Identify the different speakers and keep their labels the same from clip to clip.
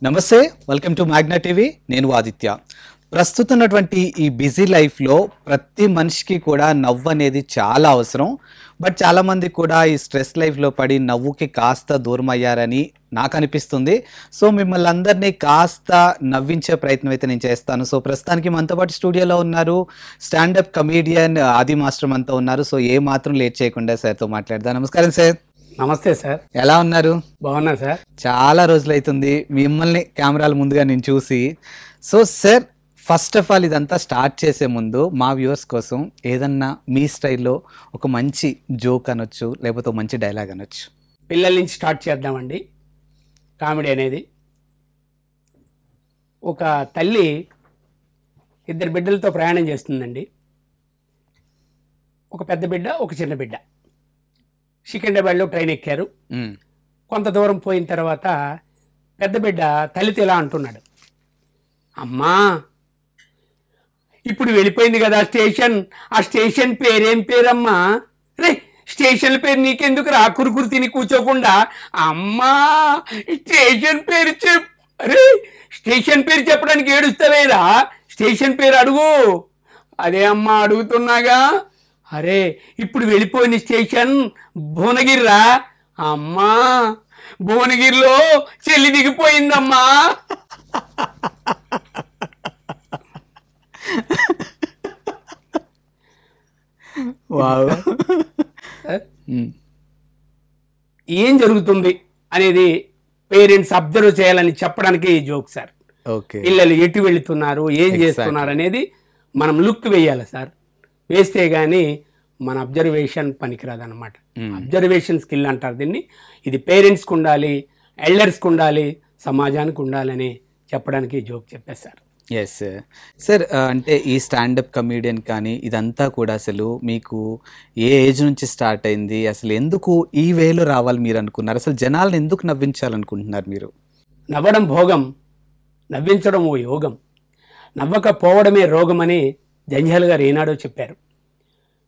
Speaker 1: నమస్తే, welcome to Magna TV. నేను ఆదిత్య. ప్రస్తుతం ఉన్నటువంటి ఈ బిజీ లైఫ్లో ప్రతి మనిషికి కూడా నవ్వు అనేది చాలా అవసరం. బట్ చాలామంది కూడా ఈ స్ట్రెస్ లైఫ్లో పడి నవ్వుకి కాస్త దూరం అయ్యారని నాకు అనిపిస్తుంది. సో మిమ్మల్ని అందరినీ కాస్త నవ్వించే ప్రయత్నం అయితే నేను చేస్తాను. సో ప్రస్తుతానికి మనతో పాటు స్టూడియోలో ఉన్నారు స్టాండప్ కమీడియన్ ఆది మాస్టర్ మనతో ఉన్నారు. సో ఏ మాత్రం లేట్ చేయకుండా సార్తో మాట్లాడదాం. నమస్కారం సార్.
Speaker 2: నమస్తే సార్.
Speaker 1: ఎలా ఉన్నారు?
Speaker 2: బాగున్నా సార్.
Speaker 1: చాలా రోజులైతుంది మిమ్మల్ని కెమెరాల ముందుగా నేను చూసి. So sir, first of all ఇదంతా స్టార్ట్ చేసే ముందు మా వ్యూవర్స్ కోసం ఏదన్నా మీ స్టైల్లో ఒక మంచి జోక్ అనొచ్చు, లేకపోతే ఒక మంచి డైలాగ్ అనొచ్చు.
Speaker 2: పిల్లల నుంచి స్టార్ట్ చేద్దామండి కామెడీ అనేది. ఒక తల్లి ఇద్దరు బిడ్డలతో ప్రయాణం చేస్తుందండి. ఒక పెద్ద బిడ్డ, ఒక చిన్న బిడ్డ. సికింద్రాబాద్లో ట్రైన్ ఎక్కారు. కొంత దూరం పోయిన తర్వాత పెద్ద బిడ్డ తల్లితో ఇలా అంటున్నాడు, అమ్మా ఇప్పుడు వెళ్ళిపోయింది కదా స్టేషన్, ఆ స్టేషన్ పేరేం పేరమ్మా? రే స్టేషన్ పేరు నీకెందుకు రా, కురుకురు తిని కూర్చోకుండా అమ్మా స్టేషన్ పేరు చెప్పు. అరే స్టేషన్ పేరు చెప్పడానికి ఏడుస్తావేరా, స్టేషన్ పేరు అడుగు. అదే అమ్మా అడుగుతున్నాగా. అరే ఇప్పుడు వెళ్ళిపోయిన స్టేషన్ భువనగిరిరా. అమ్మా భువనగిరిలో చెల్లి దిగిపోయిందమ్మా. ఏం జరుగుతుంది అనేది పేరెంట్స్ అబ్జర్వ్ చేయాలని చెప్పడానికి జోక్ సార్. పిల్లలు ఎటు వెళుతున్నారు, ఏం చేస్తున్నారు అనేది మనం లుక్ వేయాలి సార్. వేస్తే గానీ మన అబ్జర్వేషన్ పనికిరాదు అనమాట. అబ్జర్వేషన్ స్కిల్ అంటారు దీన్ని. ఇది పేరెంట్స్కి ఉండాలి, ఎల్డర్స్కి ఉండాలి, సమాజానికి ఉండాలని చెప్పడానికి జోక్ చెప్పేశారు.
Speaker 1: Yes sir. అంటే ఈ స్టాండప్ కమీడియన్ కానీ ఇదంతా కూడా అసలు మీకు ఏ ఏజ్ నుంచి స్టార్ట్ అయింది? అసలు ఎందుకు ఈ వేలో రావాలి మీరు అనుకున్నారు? అసలు జనాలను ఎందుకు నవ్వించాలనుకుంటున్నారు మీరు?
Speaker 2: నవ్వడం భోగం, నవ్వించడం ఓ యోగం, నవ్వకపోవడమే రోగం అని జంజాల్ గారు ఏనాడో చెప్పారు.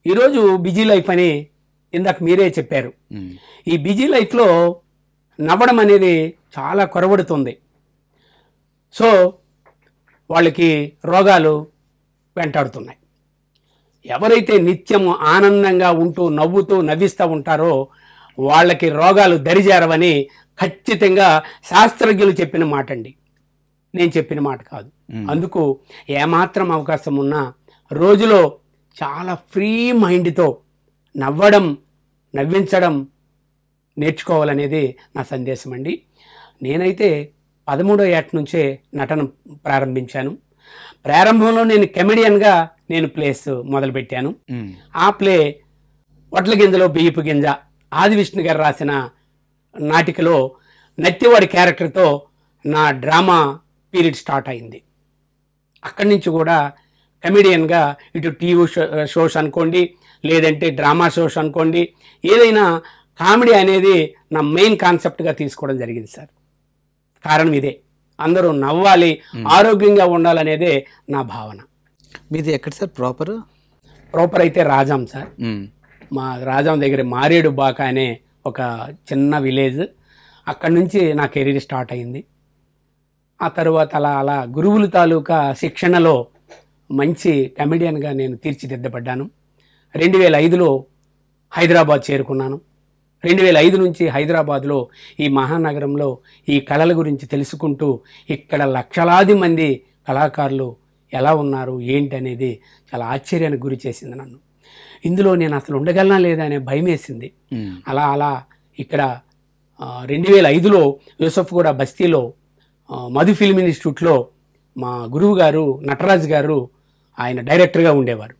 Speaker 2: ఈరోజు బిజీ లైఫ్ అని ఇందాక మీరే చెప్పారు. ఈ బిజీ లైఫ్లో నవ్వడం అనేది చాలా కొరవడుతుంది. సో వాళ్ళకి రోగాలు వెంటాడుతున్నాయి. ఎవరైతే నిత్యము ఆనందంగా ఉంటూ నవ్వుతూ నవ్విస్తూ ఉంటారో వాళ్ళకి రోగాలు దరిజారవని ఖచ్చితంగా శాస్త్రజ్ఞులు చెప్పిన మాట అండి, నేను చెప్పిన మాట కాదు. అందుకు ఏమాత్రం అవకాశం ఉన్నా రోజులో చాలా ఫ్రీ మైండ్తో నవ్వడం, నవ్వించడం నేర్చుకోవాలనేది నా సందేశం అండి. నేనైతే 13వ ఏట నుంచే నటన ప్రారంభించాను. ప్రారంభంలో నేను కమెడియన్గా నేను ప్లేస్ మొదలుపెట్టాను. ఆ ప్లే వడ్ల గింజలో బియ్యపు గింజ ఆది విష్ణు గారు రాసిన నాటికలో నత్తివాడి క్యారెక్టర్తో నా డ్రామా పీరియడ్ స్టార్ట్ అయింది. అక్కడి నుంచి కూడా కమెడియన్గా ఇటు టీవీ షోస్ అనుకోండి, లేదంటే డ్రామా షోస్ అనుకోండి, ఏదైనా కామెడీ అనేది నా మెయిన్ కాన్సెప్ట్గా తీసుకోవడం జరిగింది సార్. కారణం ఇదే, అందరూ నవ్వాలి, ఆరోగ్యంగా ఉండాలనేదే నా భావన.
Speaker 1: మీది ఎక్కడ సార్
Speaker 2: ప్రాపర్ అయితే రాజాం సార్. మా రాజాం దగ్గర మారేడు బాక అనే ఒక చిన్న విలేజ్. అక్కడి నుంచి నా కెరీర్ స్టార్ట్ అయింది. ఆ తర్వాత అలా అలా గురువుల తాలూకా శిక్షణలో మంచి కమెడియన్గా నేను తీర్చిదిద్దబడ్డాను. 2005లో హైదరాబాద్ చేరుకున్నాను. 2005 నుంచి హైదరాబాద్లో ఈ మహానగరంలో ఈ కళల గురించి తెలుసుకుంటూ ఇక్కడ లక్షలాది మంది కళాకారులు ఎలా ఉన్నారు ఏంటి అనేది చాలా ఆశ్చర్యానికి గురి చేసింది నన్ను. ఇందులో నేను అసలు ఉండగలనా లేదా అనే భయం వేసింది. అలా అలా ఇక్కడ 2005లో యూసఫ్గూడ బస్తీలో మధు ఫిల్మ్ ఇన్స్టిట్యూట్లో మా గురువు గారు నటరాజ్ గారు ఆయన డైరెక్టర్గా ఉండేవారు.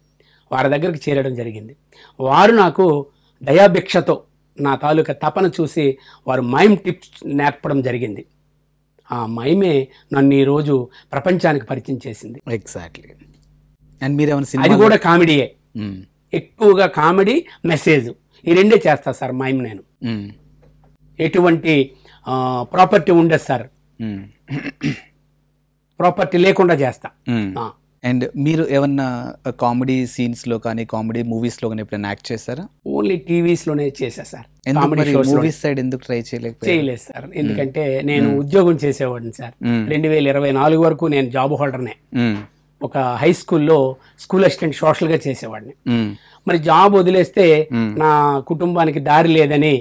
Speaker 2: వారి దగ్గరికి చేరడం జరిగింది. వారు నాకు దయాభిక్షతో నా తాలూకా తపన చూసి వారు మైమ్ టిప్స్ నేర్పడం జరిగింది. ఆ మైమే నన్ను ఈరోజు ప్రపంచానికి పరిచయం చేసింది.
Speaker 1: ఎగ్జాక్ట్లీ. అండ్ మీరేమైనా
Speaker 2: అది కూడా కామెడీయే, ఎక్కువగా కామెడీ, మెసేజ్, ఈ రెండే చేస్తా సార్ మైమ్. నేను ఎటువంటి ప్రాపర్టీ ఉండదు సార్, ప్రాపర్టీ లేకుండా చేస్తా.
Speaker 1: అండ్ మీరు ఏమన్నా కామెడీ సీన్స్లో కానీ కామెడీ మూవీస్లో కానీ ఎప్పుడైనా యాక్ట్ చేశారా?
Speaker 2: ఓన్లీ టీవీస్లోనే చేసా సార్.
Speaker 1: ఎందుకు
Speaker 2: కామెడీ
Speaker 1: మరి
Speaker 2: షోస్
Speaker 1: మూవీస్ సైడ్ ఎందుకు ట్రై చేయలేకపోయారు?
Speaker 2: చేయలేదు సార్, ఎందుకంటే నేను ఉద్యోగం చేసేవాడిని సార్. 2024 వరకు నేను జాబ్ హోల్డర్నే. ఒక హై స్కూల్లో స్కూల్ అసిస్టెంట్ సోషల్గా చేసేవాడిని. మరి జాబ్ వదిలేస్తే నా కుటుంబానికి దారి లేదని,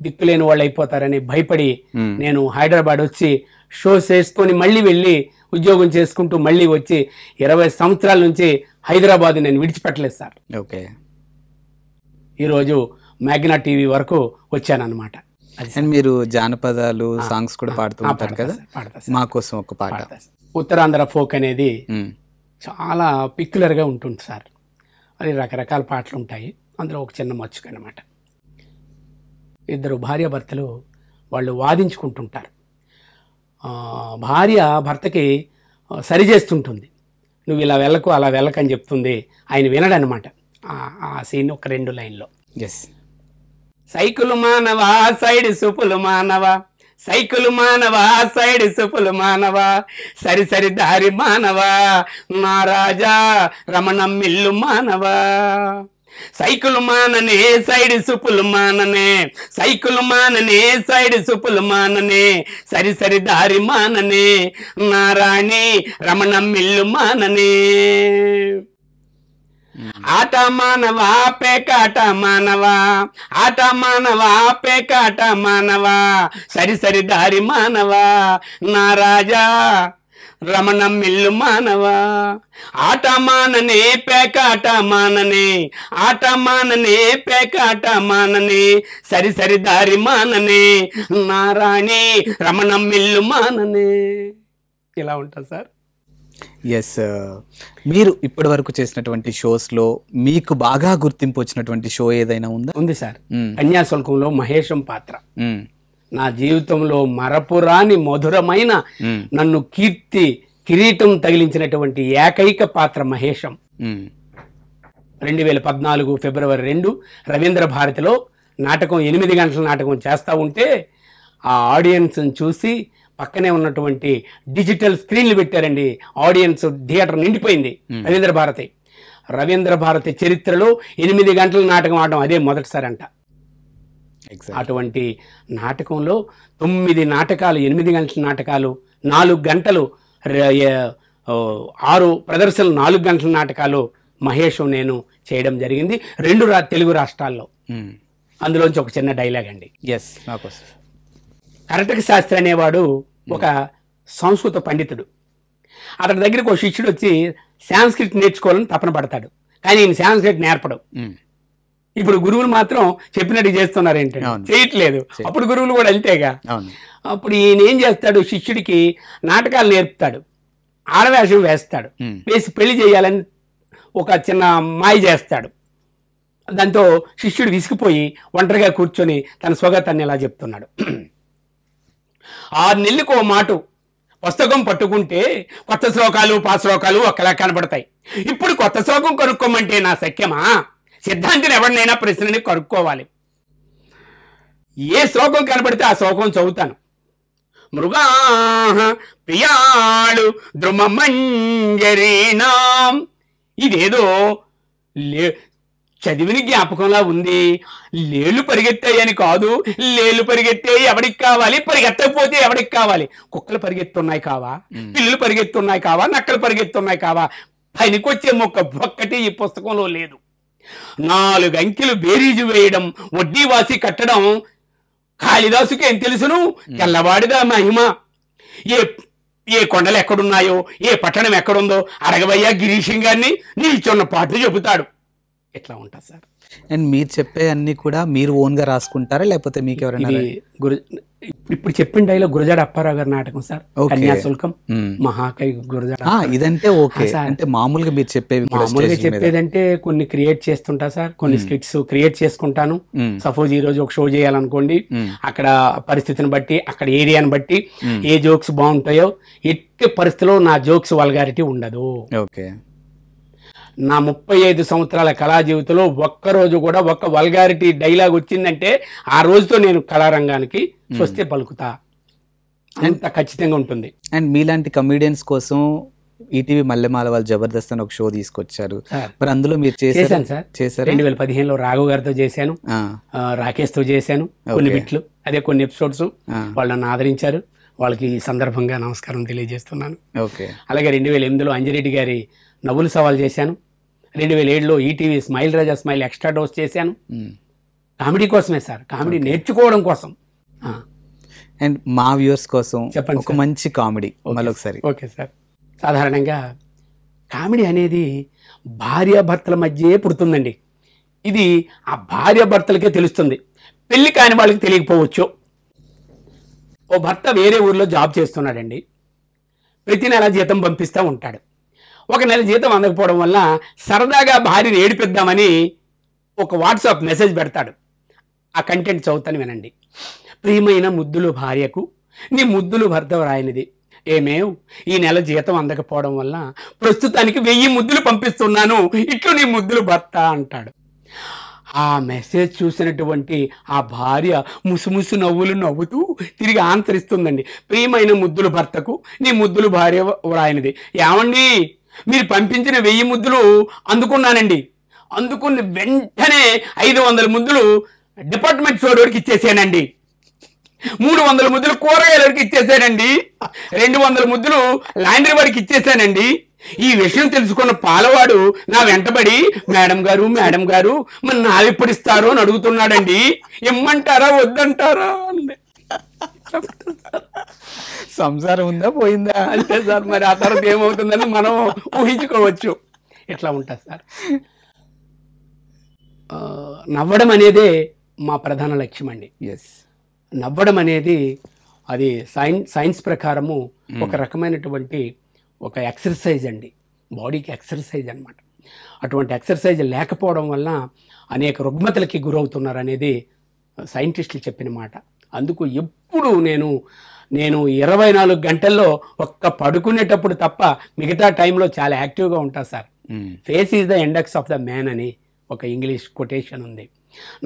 Speaker 2: దిక్కులేని వాళ్ళు అయిపోతారని భయపడి నేను హైదరాబాద్ వచ్చి షోస్ వేసుకొని మళ్ళీ వెళ్ళి ఉద్యోగం చేసుకుంటూ మళ్ళీ వచ్చి 20 సంవత్సరాల నుంచి హైదరాబాద్ నేను విడిచిపెట్టలేదు సార్.
Speaker 1: ఓకే.
Speaker 2: ఈరోజు మ్యాగ్నా టీవీ వరకు వచ్చానన్నమాట.
Speaker 1: అండ్ మీరు జానపదాలు సాంగ్స్ కూడా పాడుతూ ఉంటారు కదా, మా కోసం ఒక పాట.
Speaker 2: ఉత్తరాంధ్ర ఫోక్ అనేది చాలా పిక్యులర్గా ఉంటుంది సార్. అది రకరకాల పాటలు ఉంటాయి, అందులో ఒక చిన్న మచ్చుక అనమాట. ఇద్దరు భార్యాభర్తలు వాళ్ళు వాదించుకుంటుంటారు. భార్య భర్తకి సరి చేస్తుంటుంది, నువ్వు ఇలా వెళ్ళకు అలా వెళ్ళకని చెప్తుంది. ఆయన వినడనమాట. ఆ సీన్ ఒక 2 లైన్లో. సైకిల్ మానవా సైడ్ సూపులు మానవా, సైకిల్ మానవా సైడ్ సూపులు మానవా, సరి సరి దారి మానవా నా రాజా రమణం మిల్లు మానవా. సైకిల్ మాననే సైడ్ సూపులు మాననే, సైకిల్ మాననే సైడ్ సూపులు మాననే, సరి సరి దారి మాననే నా రాణి రమణం మిల్లు మాననే. ఆట మానవా పేకాట మానవా, ఆట మానవా పేకాట మానవా, సరి సరి దారి మానవా నా రాజా రమణం మిల్లు మానవా. ఆట మాననే పేకాట మాననే, ఆట మాననే పేకాట మాననే, సరి సరి దారి మాననే నా రాణి రమణం మిల్లు మాననే. ఇలా ఉంటుంది సార్.
Speaker 1: ఎస్, మీరు ఇప్పటి వరకు చేసినటువంటి షోస్లో మీకు బాగా గుర్తింపు వచ్చినటువంటి షో ఏదైనా ఉందా?
Speaker 2: ఉంది సార్. కన్యాశుల్కంలో మహేశం పాత్ర నా జీవితంలో మరపురాని మధురమైన, నన్ను కిరీటం తగిలించినటువంటి ఏకైక పాత్ర మహేశం. 2014 ఫిబ్రవరి 2 రవీంద్ర భారతిలో నాటకం 8 గంటల నాటకం చేస్తూ ఉంటే ఆ ఆడియన్స్ని చూసి పక్కనే ఉన్నటువంటి డిజిటల్ స్క్రీన్లు పెట్టారండి. ఆడియన్స్ థియేటర్ నిండిపోయింది. రవీంద్ర భారతి చరిత్రలో 8 గంటల నాటకం ఆడడం అదే మొదటిసారి అంట. అటువంటి నాటకంలో 9 నాటకాలు, 8 గంటల నాటకాలు, 4 గంటలు 6 ప్రదర్శనలు, 4 గంటల నాటకాలు మహేషం నేను చేయడం జరిగింది 2 తెలుగు రాష్ట్రాల్లో. అందులోంచి ఒక చిన్న డైలాగ్ అండి. కరటక శాస్త్రి అనేవాడు ఒక సంస్కృత పండితుడు. అతని దగ్గరికి ఒక శిష్యుడు వచ్చి సాంస్క్రిట్ నేర్చుకోవాలని తపన పడతాడు, కానీ ఈయన సాంస్క్రిట్ నేర్పడం. ఇప్పుడు గురువులు మాత్రం చెప్పినట్టు చేస్తున్నారు ఏంటంటే, చేయట్లేదు. అప్పుడు గురువులు కూడా అంతేగా. అప్పుడు ఈయన ఏం చేస్తాడు, శిష్యుడికి నాటకాలు నేర్పుతాడు, ఆడవేషం వేస్తాడు, వేసి పెళ్లి చేయాలని ఒక చిన్న మాయ చేస్తాడు. దాంతో శిష్యుడు విసిగిపోయి ఒంటరిగా కూర్చొని తన స్వగతాన్ని ఇలా చెప్తున్నాడు. 6 నెలలకు ఓ మాట పుస్తకం పట్టుకుంటే కొత్త శ్లోకాలు పాశ్లోకాలు ఒకలా కనబడతాయి. ఇప్పుడు కొత్త శ్లోకం కనుక్కోమంటే నా సఖ్యమా? సిద్ధాంతిని ఎవరినైనా ప్రశ్నని కనుక్కోవాలి. ఏ శ్లోకం కనబడితే ఆ శ్లోకం చదువుతాను. మృగా ప్రియాళు ద్రుమమంజరీనాం. ఇదేదో చదివిన జ్ఞాపకంలా ఉంది. లేళ్ళు పరిగెత్తాయని కాదు, లేళ్ళు పరిగెత్తే ఎవడికి కావాలి, పరిగెత్తకపోతే ఎవడికి కావాలి? కుక్కలు పరిగెత్తున్నాయి కావా, పిల్లులు పరిగెత్తున్నాయి కావా, నక్కలు పరిగెత్తున్నాయి కావా? పనికొచ్చే మొక్క ఒక్కటి ఈ పుస్తకంలో లేదు. 4 అంకెలు బేరీజు వేయడం, వడ్డీ వాసి కట్టడం కాళిదాసుకి ఏం తెలుసును? తెల్లవాడిదా మహిమ. ఏ కొండలు ఎక్కడున్నాయో, ఏ పట్టణం ఎక్కడుందో అడగవయ్యా గిరీశం గారిని, నిల్చున్న పాటలు చెబుతాడు. ఎట్లా ఉంటుంది సార్.
Speaker 1: అండ్ మీరు చెప్పే అన్ని కూడా మీరు ఓన్గా రాసుకుంటారా, లేకపోతే మీకు ఎవరైనా?
Speaker 2: ఇప్పుడు చెప్పిన డైలాగ్ గురజాడ అప్పారావు గారి నాటకం సార్, కన్యాశుల్కం. మహాకవి గురజాడ.
Speaker 1: ఇదంటే ఓకే. అంటే మామూలుగా మీరు చెప్పేవి?
Speaker 2: మామూలుగా చెప్పేదంటే కొన్ని క్రియేట్ చేస్తుంటా సార్, కొన్ని స్కిట్స్ క్రియేట్ చేసుకుంటాను. సపోజ్ ఈ రోజు ఒక షో చేయాలనుకోండి, అక్కడ పరిస్థితిని బట్టి, అక్కడ ఏరియాని బట్టి ఏ జోక్స్ బాగుంటాయో, ఎట్టి పరిస్థితిలో నా జోక్స్ వల్గారిటీ ఉండదు.
Speaker 1: ఓకే.
Speaker 2: నా 35 సంవత్సరాల కళా జీవితంలో ఒక్కరోజు కూడా ఒక్క వల్గారిటీ డైలాగ్ వచ్చిందంటే ఆ రోజుతో నేను కళారంగానికి స్వస్తి పలుకుతా. అంత ఖచ్చితంగా ఉంటుంది.
Speaker 1: అండ్ మీలాంటి కమీడియన్స్ కోసం ఈటీవీ మల్లెమాల వాళ్ళు జబర్దస్త్ అని ఒక షో తీసుకొచ్చారు.
Speaker 2: సార్.
Speaker 1: మరి అందులో మీరు
Speaker 2: చేశాను సార్.
Speaker 1: చేశారు
Speaker 2: 2015లో రాఘవ్ గారితో చేశాను, రాకేష్ తో చేశాను కొన్ని బిట్లు, అదే కొన్ని ఎపిసోడ్స్. వాళ్ళు నన్ను ఆదరించారు, వాళ్ళకి ఈ సందర్భంగా నమస్కారం తెలియజేస్తున్నాను.
Speaker 1: ఓకే.
Speaker 2: అలాగే 2008లో అంజిరెడ్డి గారి నవ్వులు సవాల్ చేశాను. 2007లో ఈటీవీ స్మైల్ రాజా స్మైల్ ఎక్స్ట్రా డోస్ చేశాను. కామెడీ కోసమే సార్, కామెడీ నేర్చుకోవడం కోసం.
Speaker 1: అండ్ మా వ్యూవర్స్ కోసం
Speaker 2: చెప్పండి
Speaker 1: ఒక మంచి కామెడీ మళ్ళొకసారి.
Speaker 2: Okay sir. సాధారణంగా కామెడీ అనేది భార్యాభర్తల మధ్యే పుడుతుందండి. ఇది ఆ భార్యాభర్తలకే తెలుస్తుంది, పెళ్లి కాని వాళ్ళకి తెలియకపోవచ్చు. ఓ భర్త వేరే ఊర్లో జాబ్ చేస్తున్నాడండి. ప్రతి నెల జీతం పంపిస్తూ ఉంటాడు. ఒక నెల జీతం అందకపోవడం వల్ల సరదాగా భార్యను ఏడిపిద్దామని ఒక వాట్సాప్ మెసేజ్ పెడతాడు. ఆ కంటెంట్ చదువుతాను వినండి. ప్రియమైన ముద్దులు భార్యకు నీ ముద్దులు భర్త రాయనిది. ఏమేవ్, ఈ నెల జీతం అందకపోవడం వల్ల ప్రస్తుతానికి 1000 ముద్దులు పంపిస్తున్నాను, ఇట్లు నీ ముద్దులు భర్త అంటాడు. ఆ మెసేజ్ చూసినటువంటి ఆ భార్య ముసుముసు నవ్వులు నవ్వుతూ తిరిగి ఆన్సర్ ఇస్తుందండి. ప్రియమైన ముద్దులు భర్తకు నీ ముద్దులు భార్య వ్రాయనిది. ఏమండి, మీరు పంపించిన 1000 ముద్దులు అందుకున్నానండి. అందుకున్న వెంటనే 500 ముద్దులు డిపార్ట్మెంట్ స్టోర్ వరకు ఇచ్చేసానండి. 300 ముద్దులు కూరగాయల వరకు ఇచ్చేసానండి. 200 ముద్దులు లాండ్రీ వరకు ఇచ్చేసానండి. ఈ విషయం తెలుసుకున్న పాలవాడు నా వెంటబడి మేడం గారు మరి నావెప్పుడు ఇస్తారు అని అడుగుతున్నాడండి. ఇమ్మంటారా వద్దంటారా అండి.
Speaker 1: సంసారం ఉందా పోయిందా
Speaker 2: అంతే సార్. మరి ఆ తర్వాత ఏమవుతుందని మనం ఊహించుకోవచ్చు. ఇట్లా ఉంటుంది సార్. నవ్వడం అనేదే మా ప్రధాన లక్ష్యం అండి. నవ్వడం అనేది అది సైన్స్ ప్రకారము ఒక రకమైనటువంటి ఒక ఎక్సర్సైజ్ అండి, బాడీకి ఎక్సర్సైజ్ అనమాట. అటువంటి ఎక్సర్సైజ్ లేకపోవడం వల్ల అనేక రుగ్మతలకి గురవుతున్నారు అనేది సైంటిస్టులు చెప్పిన మాట. అందుకు ఎప్పుడు నేను 24 గంటల్లో ఒక్క పడుకునేటప్పుడు తప్ప మిగతా టైంలో చాలా యాక్టివ్గా ఉంటాను sir. Face is the index of the man అని ఒక ఇంగ్లీష్ కొటేషన్ ఉంది.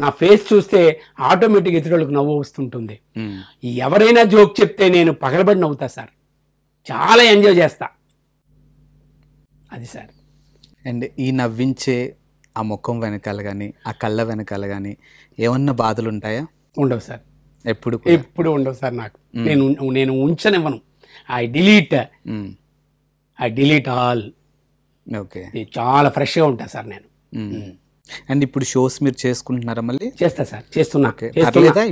Speaker 2: నా ఫేస్ చూస్తే ఆటోమేటిక్ ఇతరులకు నవ్వు వస్తుంటుంది. ఎవరైనా జోక్ చెప్తే నేను పగలబడి నవ్వుతా సార్, చాలా ఎంజాయ్ చేస్తా. అది సార్.
Speaker 1: అండ్ ఈ నవ్వించే ఆ ముఖం వెనకాల కానీ ఆ కళ్ళ వెనకాల కానీ ఏమన్నా బాధలు ఉంటాయా?
Speaker 2: ఉండవు సార్,
Speaker 1: ఎప్పుడు
Speaker 2: ఉండవు సార్. నాకు నేను ఉంచనివ్వను. I delete all.
Speaker 1: ఓకే.
Speaker 2: చాలా ఫ్రెష్గా ఉంటా సార్ నేను.
Speaker 1: అండ్ ఇప్పుడు షోస్ మీరు చేసుకుంటున్నారా? మళ్ళీ
Speaker 2: చేస్తా సార్, చేస్తున్నా.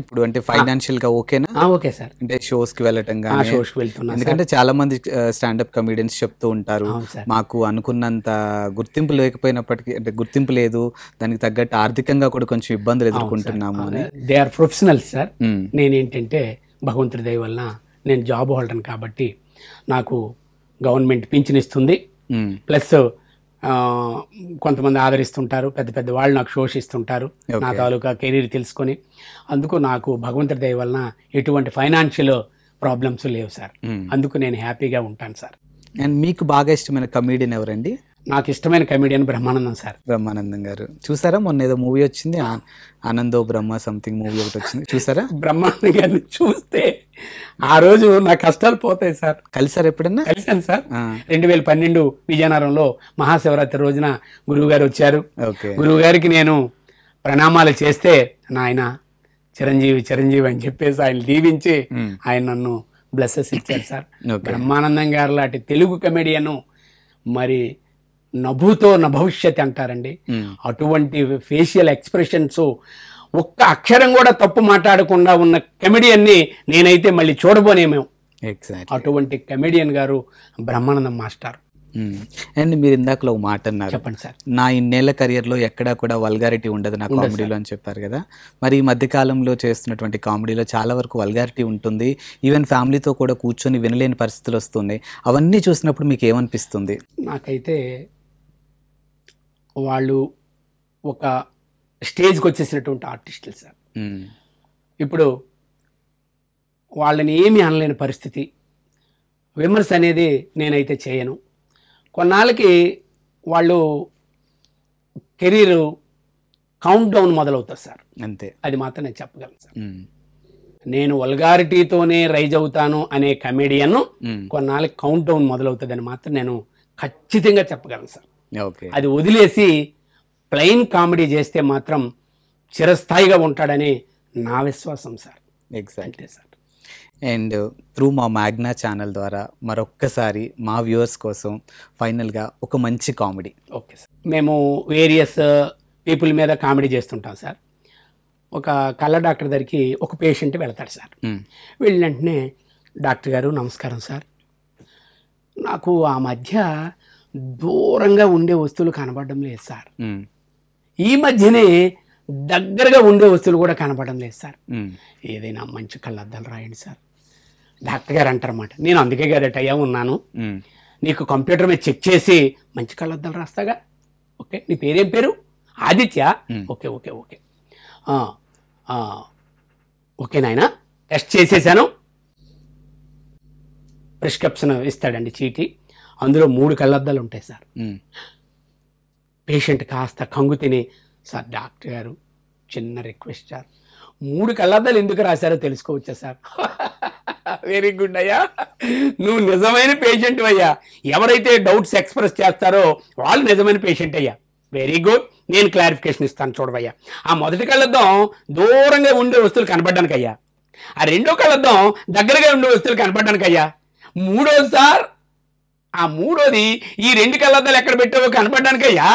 Speaker 1: ఇప్పుడు అంటే ఫైనాన్షియల్ గా ఓకేనా?
Speaker 2: Okay sir.
Speaker 1: అంటే షోస్ కి వెళ్ళటం కానీ,
Speaker 2: షోస్ కి వెళ్తున్నా.
Speaker 1: ఎందుకంటే చాలా మంది స్టాండప్ కమెడియన్స్ చెప్తూ ఉంటారు, మాకు అనుకున్నంత గుర్తింపు లేకపోయినప్పటికీ, అంటే గుర్తింపు లేదు, దానికి తగ్గట్టు ఆర్థికంగా కూడా కొంచెం ఇబ్బందులు ఎదుర్కొంటున్నాము అని.
Speaker 2: They are professionals sir. నేనేంటంటే భగవంతుడి దయ వల్ల నేను జాబ్ హోల్డర్ కాబట్టి నాకు గవర్నమెంట్ పింఛన్ ఇస్తుంది. ప్లస్ కొంతమంది ఆదరిస్తుంటారు, పెద్ద పెద్ద వాళ్ళు నాకు శోషిస్తుంటారు నా తాలూకా కెరీర్ తెలుసుకొని. అందుకు నాకు భగవంతుడి దయ వలన ఎటువంటి ఫైనాన్షియల్ ప్రాబ్లమ్స్ లేవు సార్. అందుకు నేను హ్యాపీగా ఉంటాను సార్.
Speaker 1: అండ్ మీకు బాగా ఇష్టమైన కమెడియన్ ఎవరండి?
Speaker 2: నాకు ఇష్టమైన కమెడియన్ బ్రహ్మానందం సార్.
Speaker 1: బ్రహ్మానందం గారు చూసారా? మొన్న ఏదో మూవీ వచ్చింది, ఆనందో బ్రహ్మ సంథింగ్ మూవీ ఒకటి వచ్చింది, చూసారా?
Speaker 2: బ్రహ్మానందం గారిని చూస్తే ఆ రోజు నా కష్టాలు పోతాయి సార్.
Speaker 1: కలిసారు ఎప్పుడన్నా?
Speaker 2: కలిసాను సార్. 2012 విజయనగరంలో మహాశివరాత్రి రోజున గురువు గారు వచ్చారు. గురువు గారికి నేను ప్రణామాలు చేస్తే నాయన చిరంజీవి అని చెప్పేసి ఆయన దీవించి ఆయన నన్ను బ్లెస్సెస్ ఇచ్చారు సార్. బ్రహ్మానందం గారు లాంటి తెలుగు కమెడియన్ మరి నభూతో నభవిష్యత్ అంటారండి. అటువంటి ఫేషియల్ ఎక్స్ప్రెషన్స్, ఒక్క అక్షరం కూడా తప్పు మాట్లాడకుండా ఉన్న కమెడియన్ని నేనైతే మళ్ళీ చూడబోనేమో. అటువంటి కమెడియన్ గారు బ్రహ్మానందం మాస్టర్.
Speaker 1: అండ్ మీరు ఇందాకలో ఒక మాట అన్నారు,
Speaker 2: చెప్పండి సార్.
Speaker 1: నా ఇన్నేళ్ల కెరియర్లో ఎక్కడా కూడా వల్గారిటీ ఉండదు నా కామెడీలో అని చెప్పారు కదా. మరి ఈ మధ్యకాలంలో చేస్తున్నటువంటి కామెడీలో చాలా వరకు వల్గారిటీ ఉంటుంది, ఈవెన్ ఫ్యామిలీతో కూడా కూర్చొని వినలేని పరిస్థితులు వస్తున్నాయి. అవన్నీ చూసినప్పుడు మీకు ఏమనిపిస్తుంది?
Speaker 2: నాకైతే వాళ్ళు ఒక స్టేజ్కి వచ్చేసినటువంటి ఆర్టిస్టులు సార్. ఇప్పుడు వాళ్ళని ఏమీ అనలేని పరిస్థితి. విమర్శ అనేది నేనైతే చేయను. కొన్నాళ్ళకి వాళ్ళు కెరీర్ కౌంట్ డౌన్ మొదలవుతుంది సార్.
Speaker 1: అంతే,
Speaker 2: అది మాత్రం నేను చెప్పగలను సార్. నేను వల్గారిటీతోనే రైజ్ అవుతాను అనే కమెడియన్ కొన్నాళ్ళకి కౌంట్ డౌన్ మొదలవుతుందని మాత్రం నేను ఖచ్చితంగా చెప్పగలను సార్.
Speaker 1: ఓకే.
Speaker 2: అది వదిలేసి ప్లెయిన్ కామెడీ చేస్తే మాత్రం చిరస్థాయిగా ఉంటాడని నా విశ్వాసం సార్.
Speaker 1: ఎగ్జాక్ట్.
Speaker 2: అంతే సార్.
Speaker 1: అండ్ త్రూ మా మ్యాగ్నా ఛానల్ ద్వారా మరొక్కసారి మా వ్యూవర్స్ కోసం ఫైనల్గా ఒక మంచి కామెడీ.
Speaker 2: Okay sir. మేము వేరియస్ పీపుల్ మీద కామెడీ చేస్తుంటాం సార్. ఒక కళ్ళ డాక్టర్ దగ్గరికి ఒక పేషెంట్ వెళ్తాడు సార్. వెళ్ళిన వెంటనే, డాక్టర్ గారు నమస్కారం సార్, నాకు ఆ మధ్య దూరంగా ఉండే వస్తువులు కనబడడం లేదు సార్, ఈ మధ్యనే దగ్గరగా ఉండే వస్తువులు కూడా కనబడడం లేదు సార్, ఏదైనా మంచి కళ్ళద్దాలు రాయండి సార్. డాక్టర్ గారు అంటారన్నమాట, నేను అందుకే కదట అయ్యా ఉన్నాను, నీకు కంప్యూటర్ మీద చెక్ చేసి మంచి కళ్ళద్దాలు రాస్తాగా. ఓకే, నీ పేరేం పేరు? Aditya. Okay okay okay okay నాయన, టెస్ట్ చేసేసాను. ప్రిస్క్రిప్షన్ ఇస్తాడండి, చీటీ. అందులో 3 కళ్ళద్దాలు ఉంటాయి సార్. పేషెంట్ కాస్త కంగు తిని, సార్ డాక్టర్ గారు చిన్న రిక్వెస్ట్ సార్, 3 కళ్ళద్దాలు ఎందుకు రాశారో తెలుసుకోవచ్చా సార్? వెరీ గుడ్ అయ్యా, నువ్వు నిజమైన పేషెంట్ అయ్యా. ఎవరైతే డౌట్స్ ఎక్స్ప్రెస్ చేస్తారో వాళ్ళు నిజమైన పేషెంట్ అయ్యా. వెరీ గుడ్, నేను క్లారిఫికేషన్ ఇస్తాను చూడవయ్యా. ఆ మొదటి కళ్ళద్దం దూరంగా ఉండే వస్తువులు కనపడడానికి అయ్యా. ఆ రెండో కళ్ళద్దం దగ్గరగా ఉండే వస్తువులు కనపడడానికి అయ్యా. మూడోది సార్, ఆ మూడోది ఈ 2 కళ్ళద్దాలు ఎక్కడ పెట్టావో కనపడడానికి అయ్యా.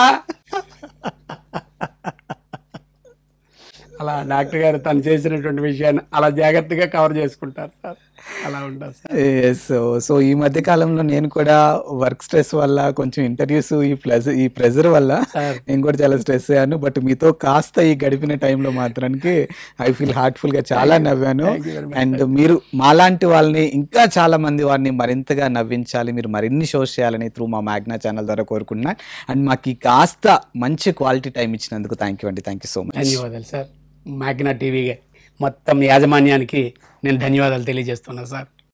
Speaker 2: అలా డాక్టర్ గారు తను చేసినటువంటి విషయాన్ని అలా జాగ్రత్తగా కవర్ చేసుకుంటారు సార్. అలా ఉంటారు సార్.
Speaker 1: సో ఈ మధ్య కాలంలో నేను కూడా వర్క్ స్ట్రెస్ వల్ల, కొంచెం ఇంటర్వ్యూస్, ఈ ప్రెజర్ వల్ల నేను కూడా చాలా స్ట్రెస్ అయ్యాను. బట్ మీతో కాస్త ఈ గడిపిన టైంలో మాత్రానికి ఐ ఫీల్ హార్ట్ఫుల్ గా చాలా నవ్వాను. అండ్ మీరు మాలాంటి వాళ్ళని, ఇంకా చాలా మంది వారిని మరింతగా నవ్వించాలి, మీరు మరిన్ని షోస్ చేయాలని త్రూ మా మ్యాగ్నా ఛానల్ ద్వారా కోరుకుంటున్నాను. అండ్ మాకు కాస్త మంచి క్వాలిటీ టైం ఇచ్చినందుకు థ్యాంక్ యూ అండి. Thank you so much.
Speaker 2: ధన్యవాదాలు సార్. మ్యాగ్నా టీవీ మొత్తం యాజమాన్యానికి నేను ధన్యవాదాలు తెలియజేస్తున్నా సార్.